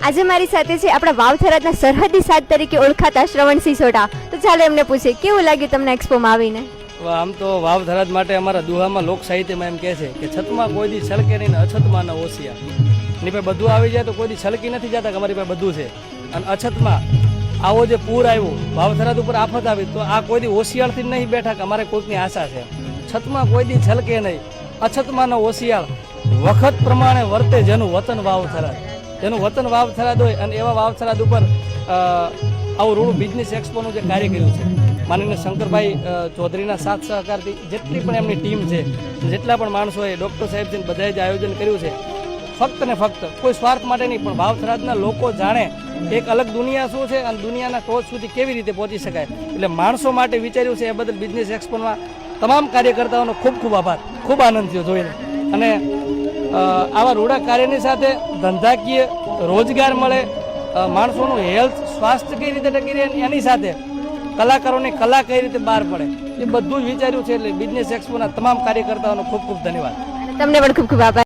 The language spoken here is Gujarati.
આજે મારી સાથે છે આપણા વાવ થરાદના સરહદી સાદ તરીકે ઓળખાતા શ્રવણસિંહ સોઢા. તો ચાલો એમને પૂછીએ કેવું લાગ્યું તમને એક્સપોમાં આવીને. આમ તો વાવ થરાદ માટે અમારા દુહામાં લોક સાહિત્યમાં એમ કહે છે કે છતમાં કોઈ દી છલકે નહીં ને અછતમાં ન ઓસિયા. એની પાસે બધું આવી જાય તો કોઈ દી છલકી નથી જતા કે અમારી પાસે બધું છે. અને અછતમાં આવો જે પૂર આવ્યું, વાવ થરાદ ઉપર આફત આવી, તો આ કોઈ દી ઓશિયાળથી નહીં બેઠા કે અમારે કોઈકની આશા છે. છતમાં કોઈ દી છલકે નહીં, અછતમાં ન ઓશિયાળ, વખત પ્રમાણે વર્તે જેનું વતન વાવ થરાદ. જેનું વતન વાવ થરાદ હોય અને એવા વાવ થરાદ ઉપર આવું રૂડું બિઝનેસ એક્સપોનું જે કાર્ય કર્યું છે, માનનીય શંકરભાઈ ચૌધરીના સાથ સહકારથી જેટલી પણ એમની ટીમ છે, જેટલા પણ માણસોએ, ડૉક્ટર સાહેબ છે, બધાએ જે આયોજન કર્યું છે, ફક્ત ને ફક્ત કોઈ સ્વાર્થ માટે નહીં, પણ વાવ થરાદના લોકો જાણે એક અલગ દુનિયા શું છે અને દુનિયાના ટોચ સુધી કેવી રીતે પહોંચી શકાય, એટલે માણસો માટે વિચાર્યું છે. એ બદલ બિઝનેસ એક્સપોમાં તમામ કાર્યકર્તાઓનો ખૂબ ખૂબ આભાર. ખૂબ આનંદ થયો જોઈને. અને આવા રૂડા કાર્યની સાથે ધંધાકીય રોજગાર મળે, માણસોનું હેલ્થ, સ્વાસ્થ્ય કઈ રીતે ટકી રહે, એની સાથે કલાકારોની કલા કઈ રીતે બહાર પડે, એ બધું જ વિચાર્યું છે. એટલે બિઝનેસ એક્સપોના તમામ કાર્યકર્તાઓનો ખૂબ ખૂબ ધન્યવાદ. તમને પણ ખૂબ ખૂબ આભાર.